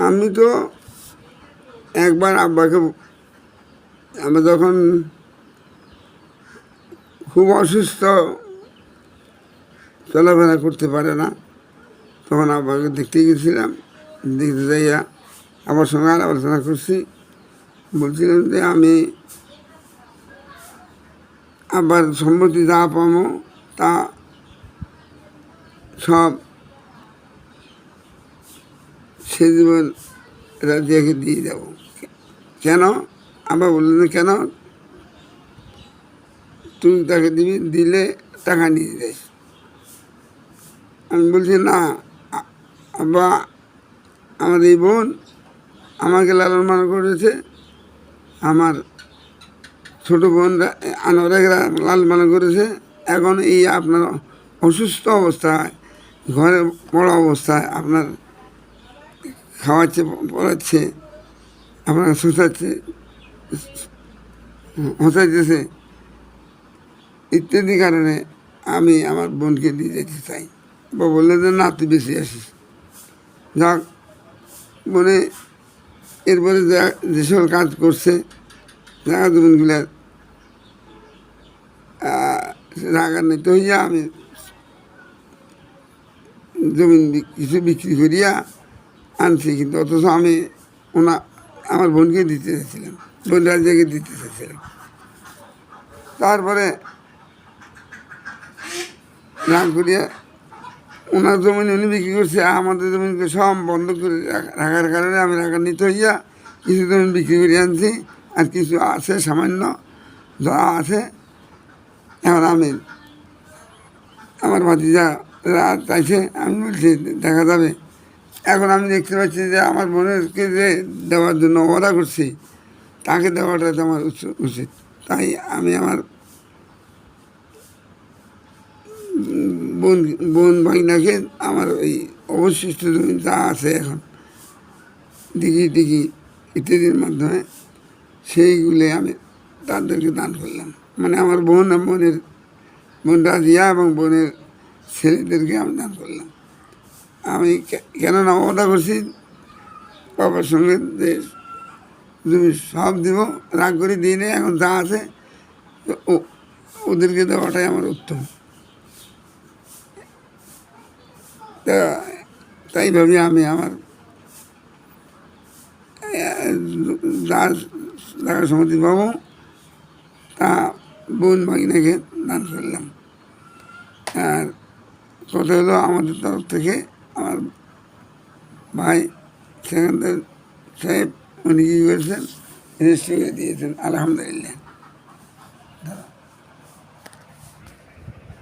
আমি তো একবার আব্বাকে, আমরা যখন খুব অসুস্থ, চলাফেরা করতে পারে না, তখন আব্বাকে দেখতে গেছিলাম। দেখতে যাইয়া আমার সঙ্গে আলোচনা করছি। বলছিলাম যে আমি আব্বার সম্পত্তি যা পাবো তা সব সে জীবন রাজিয়াকে দিয়ে যাব। কেন? আবার বললেন, কেন তুই তাকে দিবি, দিলে টাকা নিয়ে যাস। আমি বলছি, না আব্বা, আমার এই বোন আমাকে লালন পালন করেছে, আমার ছোটো বোন আনোয়ারাকে লালন পালন করেছে। এখন এই আপনার অসুস্থ অবস্থায়, ঘরে পড়া অবস্থায় আপনার খাওয়াচ্ছে, পড়াচ্ছে, আপনার শোষাচ্ছে, হসাইতেছে ইত্যাদি কারণে আমি আমার বোনকে দিয়ে যেতে চাই। বা বললে যে না, তুই বেশি আসিস। যাক, বোনে এরপরে যে সকল কাজ করছে, জায়গা জমিনগুলার রাগান্বিত হইয়া আমি জমিন কিছু বিক্রি করিয়া আনছি, কিন্তু অথচ আমি আমার বোনকে দিতে চাইছিলাম, বোন রাজিয়াকে দিতে চাইছিলাম। তারপরে রাগ করিয়া ওনার জমিন উনি বিক্রি করছে, আমাদের জমিনকে সব বন্ধ করে রাখার কারণে আমি রাগান্বিত হইয়া কিছু জমিন বিক্রি করে আনছি, আর কিছু আছে সামান্য যা আছে। এখন আমি আমার ভাতিজা চাইছে, আমি বলছি দেখা যাবে। এখন আমি দেখতে পাচ্ছি যে আমার বোনেরকে যে দেওয়ার জন্য ওয়াদা করছি, তাকে দেওয়াটা তো আমার উচিত। তাই আমি আমার বোন ভাইনাকে আমার ওই অবশিষ্ট জমি যা আছে এখন দিঘি ইত্যাদির মাধ্যমে সেইগুলি আমি তাদেরকে দান করলাম। মানে আমার বোন রাজিয়া এবং বোনের ছেলেদেরকে আমি দান করলাম। আমি কেননা ওটা করছি বাবার সঙ্গে যে জমি সব দিব, রাগ করে দিয়ে নেই, এখন যা আছে ওদেরকে দেওয়াটাই আমার উত্তম। তাই ভাবি আমি আমার জায়গা সম্মতি পাবো তা বোন ভাগিনাকে দান করলাম। আর কথা হলো, আমাদের তরফ থেকে আমার ভাই সেখানকার সাহেব উনি কী করেছেন, রেজিস্ট্রি করে দিয়েছেন, আলহামদুলিল্লাহ।